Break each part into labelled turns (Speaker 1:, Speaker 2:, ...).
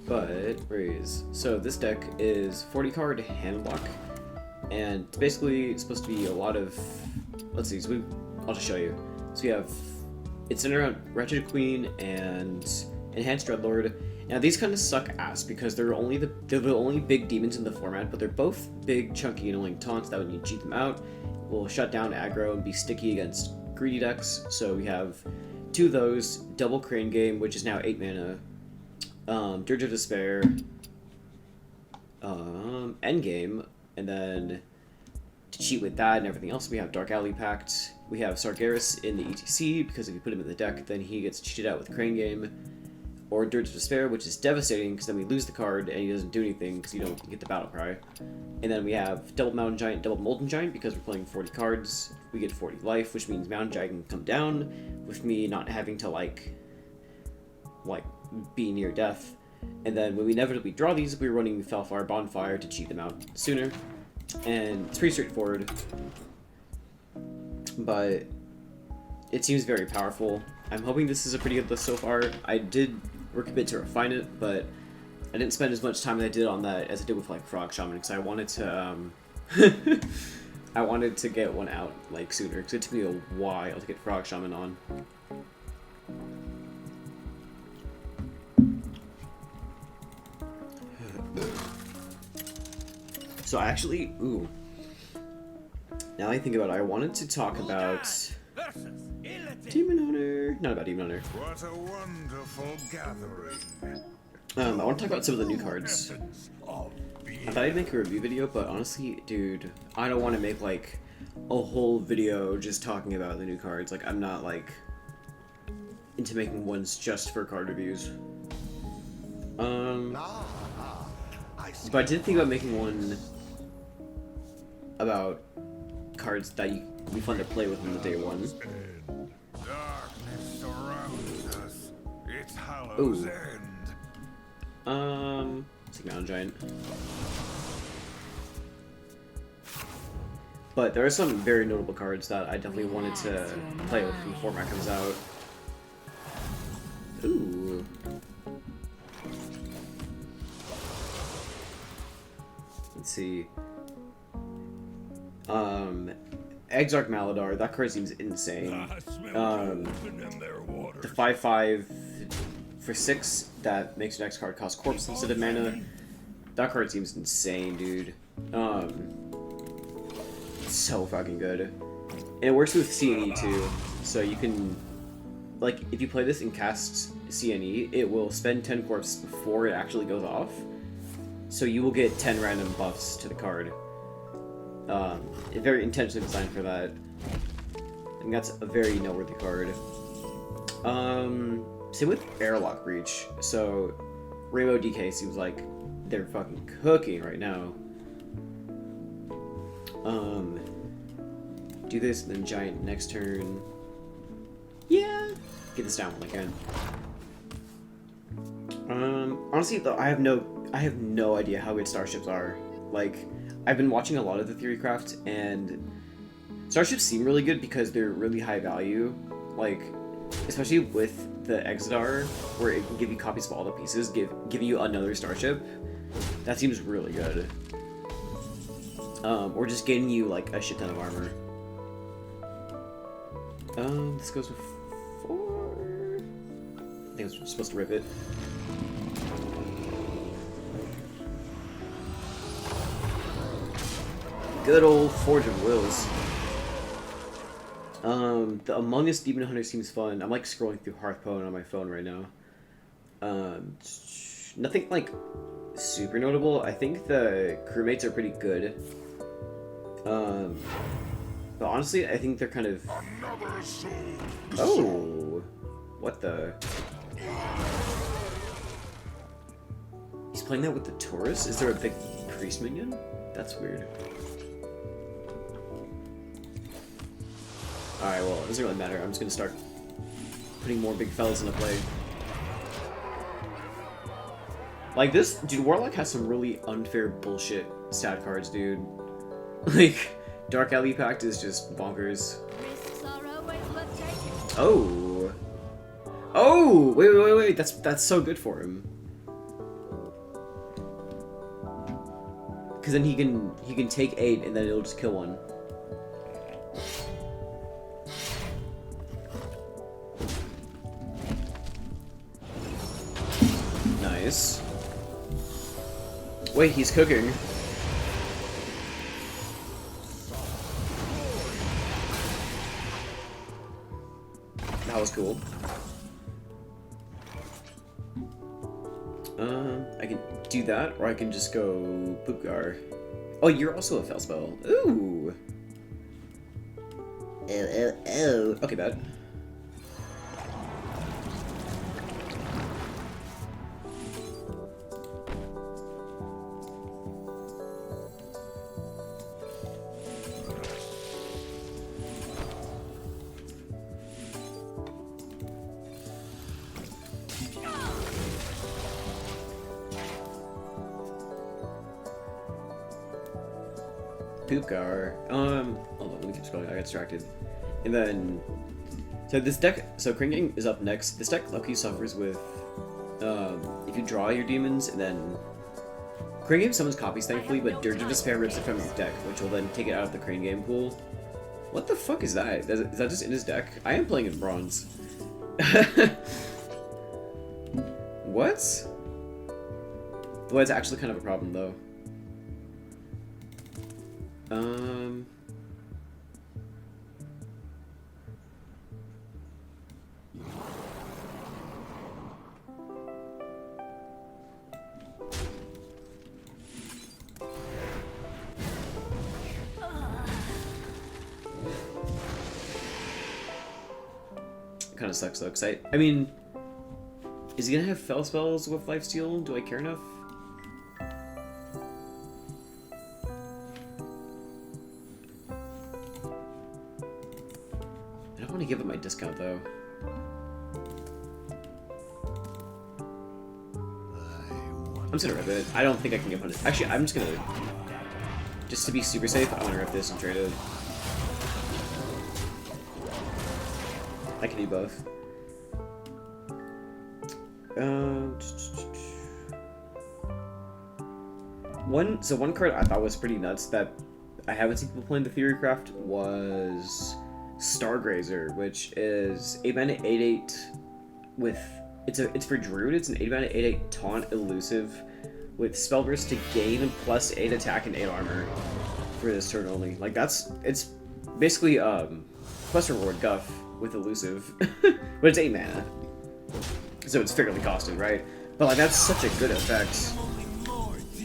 Speaker 1: But, where is... So this deck is 40 card handlock, and it's basically supposed to be a lot of... Let's see, so I'll just show you. So we have... It's centered around Wretched Queen and Enhanced Dreadlord. Now these kind of suck ass because they're the only big demons in the format, but they're both big, chunky, and annoying taunts that when you cheat them out, will shut down aggro and be sticky against greedy decks. So we have two of those, double Crane Game, which is now 8 mana, Dirge of Despair, Endgame, and then to cheat with that and everything else, we have Dark Alley Pact. We have Sargeras in the ETC, because if you put him in the deck, then he gets cheated out with Crane Game. Or Dirge of Despair, which is devastating, because then we lose the card, and he doesn't do anything, because you don't get the Battle Cry. And then we have Double Mountain Giant, Double Molten Giant, because we're playing 40 cards. We get 40 life, which means Mountain Giant can come down, with me not having to, like, be near death. And then when we inevitably draw these, we're running Felfire Bonfire to cheat them out sooner. And it's pretty straightforward. But it seems very powerful. I'm hoping this is a pretty good list so far. I did work a bit to refine it, but I didn't spend as much time as I did on that as I did with like Frog Shaman, because I wanted to I wanted to get one out like sooner, because it took me a while to get Frog Shaman on. So I actually, now I think about it, I wanted to talk about Demon Hunter. Not about Demon Hunter.
Speaker 2: What a wonderful gathering.
Speaker 1: I want to talk about some of the new cards. I thought I'd make a review video, but honestly, dude, I don't want to make like a whole video just talking about the new cards. Like, I'm not like into making ones just for card reviews. But I did think about making one about cards that be fun to play with on the day one.
Speaker 2: Darkness surrounds us. It's Hallow's End.
Speaker 1: It's like Mountain Giant. But there are some very notable cards that I definitely wanted to play with when the format comes out. Ooh. Let's see. Exarch Maladar, that card seems insane. The 5/5 for 6 that makes your next card cost corpse instead of mana. That card seems insane, dude. It's so fucking good. And it works with CNE too, so you can, like, if you play this and cast CNE, it will spend 10 corpse before it actually goes off. So you will get 10 random buffs to the card. It's very intentionally designed for that. And that's a very noteworthy card. Same with Airlock Breach. So Rainbow DK seems like they're fucking cooking right now. Do this, then Giant next turn. Yeah! Get this down when I can. Honestly though, I have no idea how good starships are. Like, I've been watching a lot of the Theorycraft, and starships seem really good because they're really high value. Like, especially with the Exodar, where it can give you copies of all the pieces, give you another starship. That seems really good. Or just getting you like a shit ton of armor. This goes with 4. I think I'm supposed to rip it. Good old Forge of Wills. The Among Us Demon Hunter seems fun. I'm like scrolling through Hearthstone on my phone right now. Nothing like super notable. I think the crewmates are pretty good. But honestly, I think they're kind of... Oh! What the... He's playing that with the Taurus? Is there a big priest minion? That's weird. Alright, well, it doesn't really matter. I'm just gonna start putting more big fellas into play. Like this, dude, Warlock has some really unfair bullshit stat cards, dude. Like, Dark Alley Pact is just bonkers. Oh! Oh! Wait, that's so good for him. Because then he can take 8 and then it'll just kill one. Nice. Wait, he's cooking. That was cool. I can do that, or I can just go Poopgar. Oh, you're also a Fellspell. Ooh. Oh. Okay, bad. Poopgar. Hold on, let me keep scrolling. I got distracted. And then, so this deck, so Kringing is up next. This deck lucky suffers with, if you draw your demons and then Kringing summons copies thankfully, but Dirge of Despair rips it from his deck, which will then take it out of the Crane game pool. What the fuck is that? Is that just in his deck? I am playing in bronze. What? Well, it's actually kind of a problem though. Kind of sucks though, cause I mean, is he gonna have Fell Spells with Lifesteal? Do I care enough? I don't want to give him my discount though. I'm just gonna rip it. I don't think I can get 100. Actually, I'm just gonna, just to be super safe, I'm gonna rip this and trade it. I can do both. One card I thought was pretty nuts that I haven't seen people playing the Theorycraft was Stargrazer, which is 8-mana 8/8 with it's for Druid. It's an 8-mana 8/8 taunt elusive with spell burst to gain +8 attack and 8 armor for this turn only. Like it's basically plus reward Guff with elusive, but it's 8 mana, so it's fairly costed, right? But like that's such a good effect.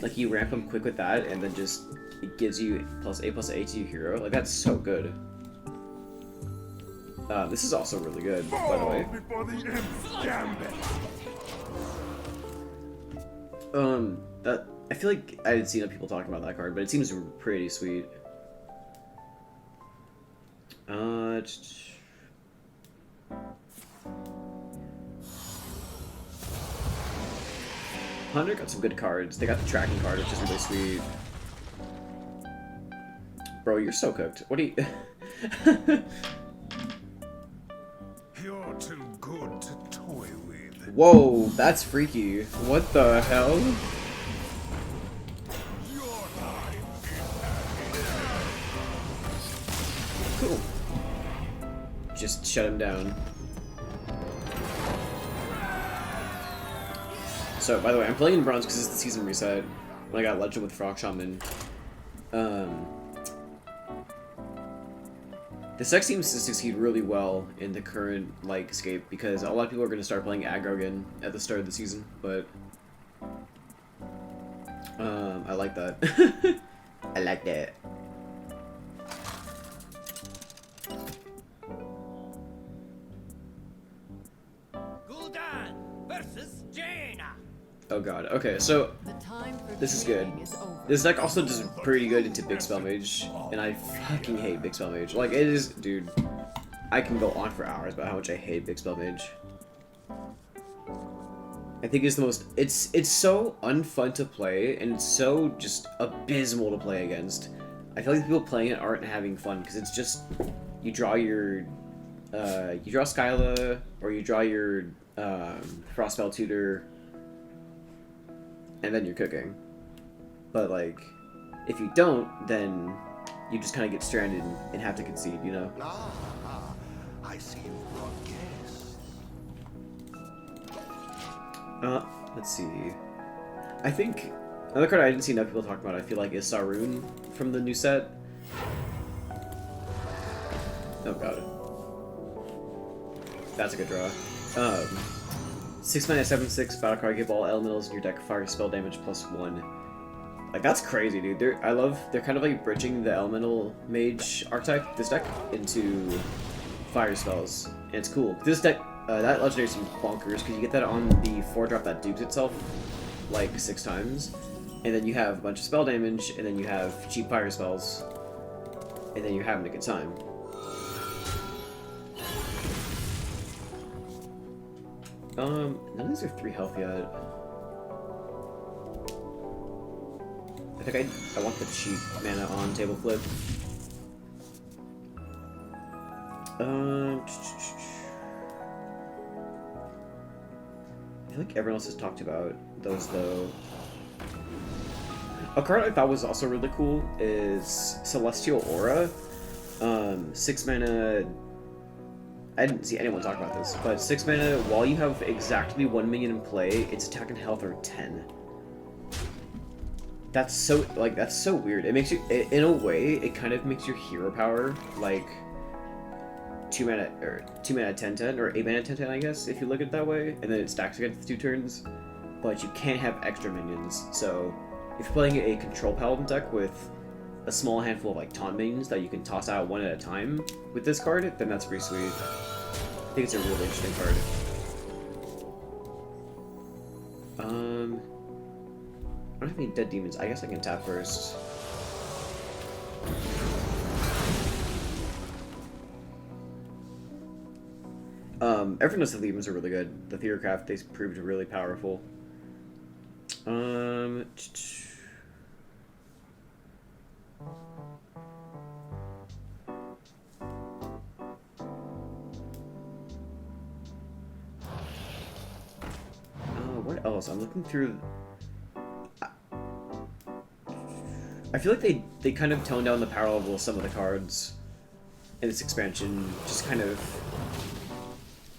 Speaker 1: Like you ramp him quick with that, and then just it gives you +8/8 to your hero. Like that's so good. This is also really good, by the way. I feel like I didn't see enough people talking about that card, but it seems pretty sweet. Hunter got some good cards. They got the tracking card, which is really sweet. Bro, you're so cooked. What do you...
Speaker 2: You're too good to toy with.
Speaker 1: Whoa, that's freaky. What the hell?
Speaker 2: Your time is
Speaker 1: Cool. Just shut him down. So, by the way, I'm playing in bronze because it's the season reset. When I got Legend with Frog Shaman. This deck seems to succeed really well in the current like escape because a lot of people are going to start playing aggro again at the start of the season, but I like that. I like that.
Speaker 3: Gul'dan versus Jaina.
Speaker 1: Oh god, okay, so this is good. This deck also does pretty good into Big Spell Mage, and I fucking hate Big Spell Mage. Like, it is, dude, I can go on for hours about how much I hate Big Spell Mage. I think it's the most, it's so unfun to play, and it's so just abysmal to play against. I feel like the people playing it aren't having fun, because it's just, you draw your, you draw Skyla, or you draw your, Frostspell Tutor, and then you're cooking. But like, If you don't, then you just kind of get stranded and have to concede, you know?
Speaker 2: Ah, I see you've brought guests.
Speaker 1: Let's see. I think another card I didn't see enough people talk about, I feel like, is Sarun from the new set. Oh god. That's a good draw. 6 mana 7/6 battle card, give all elementals in your deck fire spell damage +1. Like, that's crazy, dude. They're kind of like bridging the elemental mage archetype, this deck, into fire spells. And it's cool. This deck, that legendary seems bonkers, because you get that on the 4-drop that dupes itself like 6 times. And then you have a bunch of spell damage, and then you have cheap fire spells. And then you're having a good time. None of these are 3 health yet. I think I want the cheap mana on table flip. I feel like everyone else has talked about those though. A card I thought was also really cool is Celestial Aura. 6 mana. I didn't see anyone talk about this, but 6 mana, while you have exactly 1 minion in play, its attack and health are 10. That's so weird. It makes you, in a way, it kind of makes your hero power like 2 mana 10/10 or 8 mana 10/10, I guess, if you look at it that way, and then it stacks against 2 turns. But you can't have extra minions. So if you're playing a control paladin deck with a small handful of like taunt minions that you can toss out one at a time with this card, then that's pretty sweet. I think it's a really interesting card. I don't have any dead demons. I guess I can tap first. Everyone knows the demons are really good. The Theorcraft, they proved really powerful. What else? I'm looking through. I feel like they kind of toned down the power level of some of the cards in this expansion, just kind of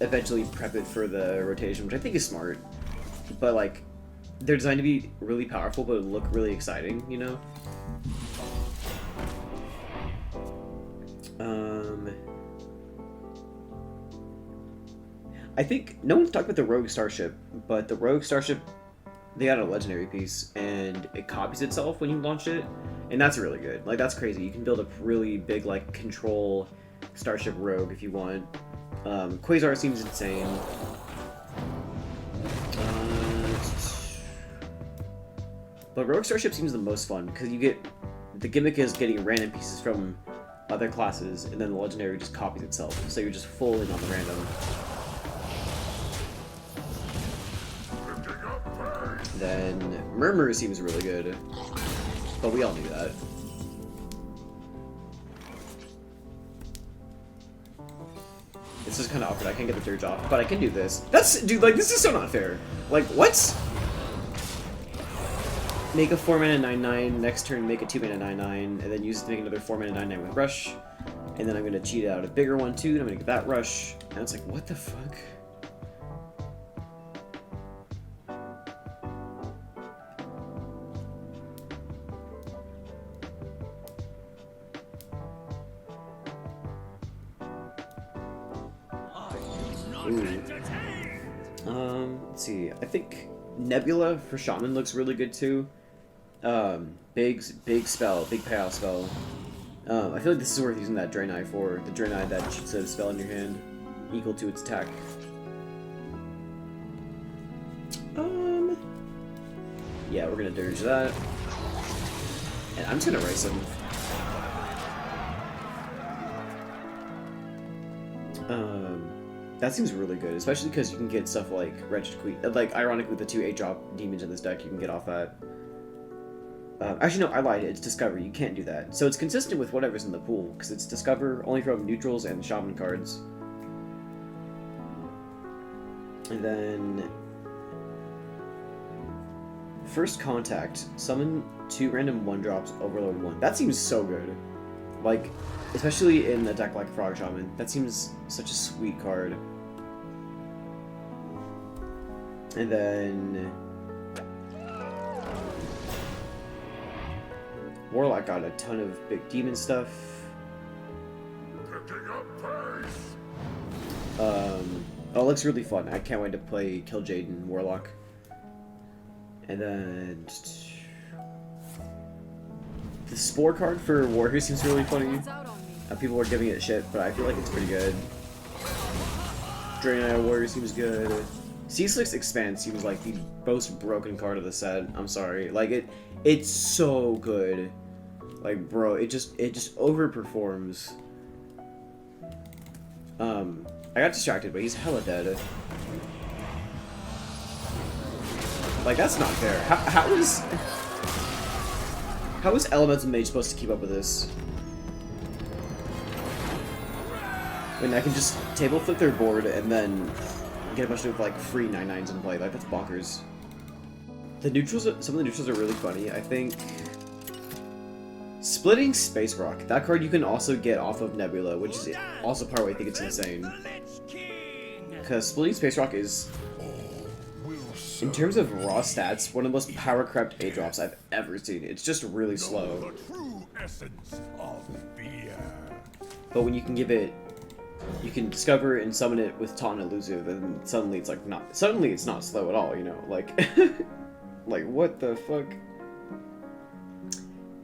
Speaker 1: eventually prep it for the rotation, which I think is smart. But like, they're designed to be really powerful, but look really exciting, you know? I think no one's talked about the Rogue Starship, but the Rogue Starship, they got a legendary piece, and it copies itself when you launch it, and that's really good. Like, that's crazy. You can build a really big, like, control Starship Rogue if you want. Quasar seems insane. But Rogue Starship seems the most fun, because you get... The gimmick is getting random pieces from other classes, and then the legendary just copies itself, so you're just full in on the random. Then Murmur seems really good, but we all knew that. This is kind of awkward. I can't get the dirge off, but I can do this. Dude, like, this is so not fair. Like, what? Make a 4 mana 9/9. Next turn, make a 2 mana 9/9, and then use it to make another 4 mana 9/9 with rush. And then I'm gonna cheat out a bigger one too. And I'm gonna get that rush. And it's like, what the fuck? Let's see. I think Nebula for Shaman looks really good too. Big spell, big payoff spell. I feel like this is worth using that Draenei for. The Draenei that shoots a spell in your hand equal to its attack. Yeah, we're gonna dirge that. And I'm just gonna race him. That seems really good, especially because you can get stuff like Wretched Queen. Like, ironically, the 2 8-drop demons in this deck, you can get off that. Actually, no, I lied. It's Discover. You can't do that. So it's consistent with whatever's in the pool, because it's Discover only from neutrals and Shaman cards. And then First contact, summon 2 random 1-drops, overload 1. That seems so good. Like, especially in a deck like Frog Shaman. That seems such a sweet card. And then... Warlock got a ton of big demon stuff. Oh, it looks really fun. I can't wait to play Kill Jaden Warlock. And then... The Spore card for Warrior seems really funny. People were giving it shit, but I feel like it's pretty good. Draenei Warrior seems good. C6 Expand seems like the most broken card of the set. I'm sorry. Like, it's so good. Like, bro, it just overperforms. I got distracted, but he's hella dead. Like, that's not fair. How is Elemental Mage supposed to keep up with this? When I can just table flip their board and then get a bunch of like free 9/9s in play. Like, that's bonkers. The neutrals, some of the neutrals are really funny. I think Splitting Space Rock. That card you can also get off of Nebula, which is also part where I think it's insane. Because Splitting Space Rock is, in terms of raw stats, one of the most power crept 8-drops I've ever seen. It's just really slow. But when you can give it, you can discover and summon it with Taunt and Elusive, and suddenly it's like not. Suddenly it's not slow at all. You know, like, like what the fuck?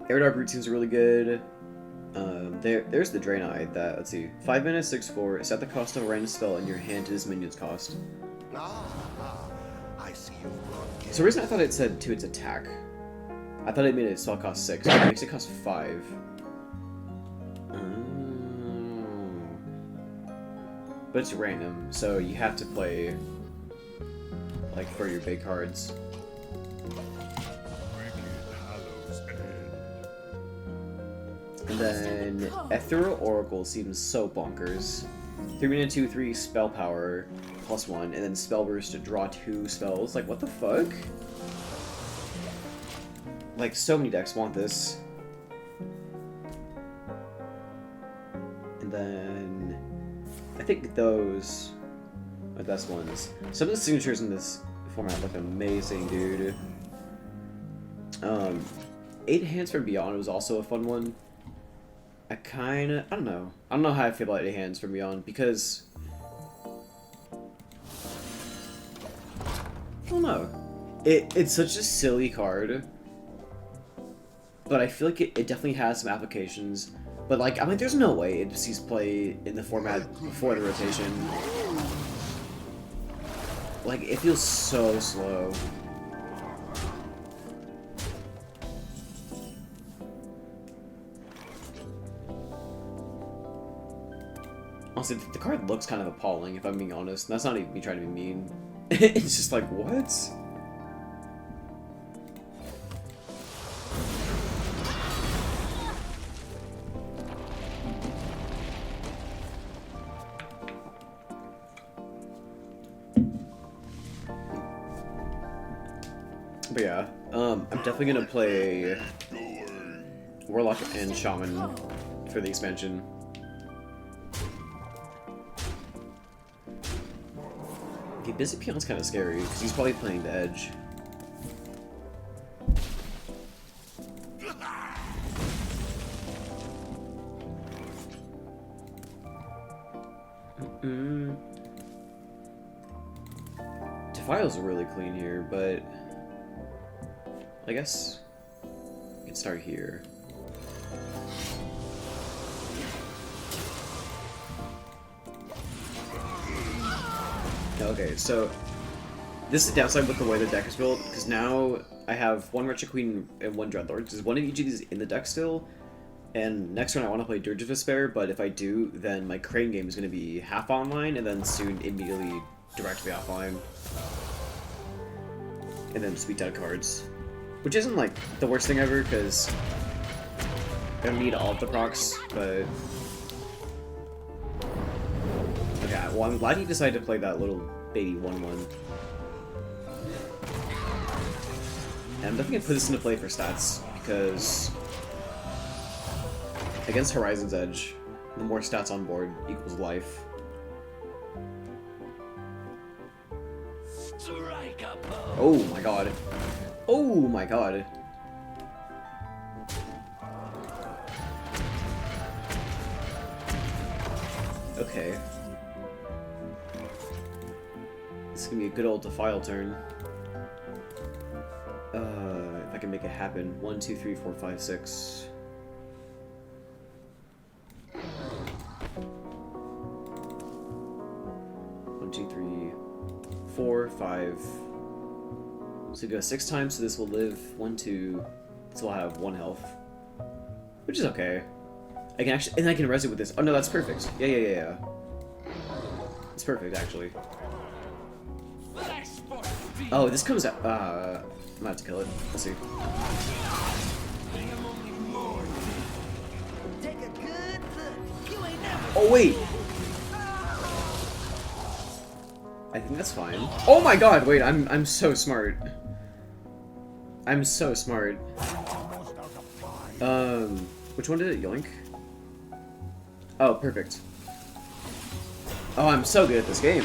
Speaker 1: Air Brute seems really good. There's the Draenei that, let's see, 5 mana, 6/4, set the cost of a random spell in your hand to this minion's cost.
Speaker 2: I see you.
Speaker 1: So the reason I thought it said to its attack, I thought it made its spell cost 6, but it makes it cost 5. But it's random, so you have to play, like, for your big cards. And then Ethereal Oracle seems so bonkers. 3 mana 2/3 spell power +1, and then spell burst to draw 2 spells. Like, what the fuck? Like, so many decks want this. And then I think those are the best ones. Some of the signatures in this format look amazing, dude. 8 Hands from Beyond was also a fun one. I don't know. I don't know how I feel about 8 Hands from Beyond, because I don't know. It's such a silly card, but I feel like it definitely has some applications. But like, I'm like, there's no way it sees play in the format before the rotation. Like, it feels so slow. Honestly, the card looks kind of appalling, if I'm being honest. And that's not even me trying to be mean. It's just like, what? But yeah, I'm definitely gonna play Warlock and Shaman for the expansion. Okay, Busy Peon's kind of scary, because he's probably playing the Edge. Defile's really clean here, but I guess we can start here. Okay, so this is the downside with the way the deck is built, because now I have 1 Wretched Queen and 1 Dreadlord. Because one of each of these in the deck still, and next turn I want to play Dirge of Despair, but if I do, then my Crane game is going to be half online, and then soon immediately directly offline. And then Sweet Dead cards. Which isn't, like, the worst thing ever, because I don't need all of the procs, but... Okay, well, I'm glad he decided to play that little baby 1/1. And I'm definitely gonna put this into play for stats, because against Horizon's Edge, the more stats on board equals life.
Speaker 3: Strike a blow.
Speaker 1: Oh my god. Oh my god. Okay. This is gonna be a good old Defile turn. If I can make it happen. 1, 2, 3, 4, 5, 6. One, two, three, 4, 5. So we go 6 times, so this will live 1, 2. This will have 1 health. Which is okay. I can actually, and I can res it with this. Oh no, that's perfect. Yeah. It's perfect, actually.
Speaker 3: Flash for speed.
Speaker 1: Oh, this comes out. I'm gonna have to kill it. Let's see.
Speaker 3: Take a good look. You ain't never.
Speaker 1: Oh wait. I think that's fine. Oh my god! Wait, I'm so smart. I'm so smart. Which one did it yoink? Oh, perfect. Oh, I'm so good at this game.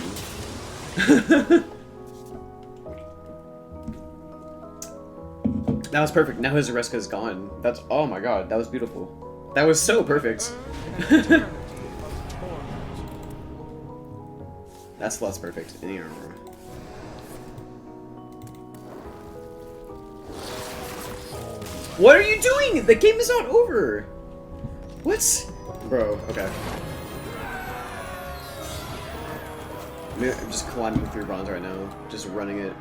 Speaker 1: That was perfect. Now his Areska is gone. That's, oh my god, that was beautiful. That was so perfect. That's less perfect. What are you doing? The game is not over. What? Bro, okay. I'm just climbing through bronze right now. Just running it.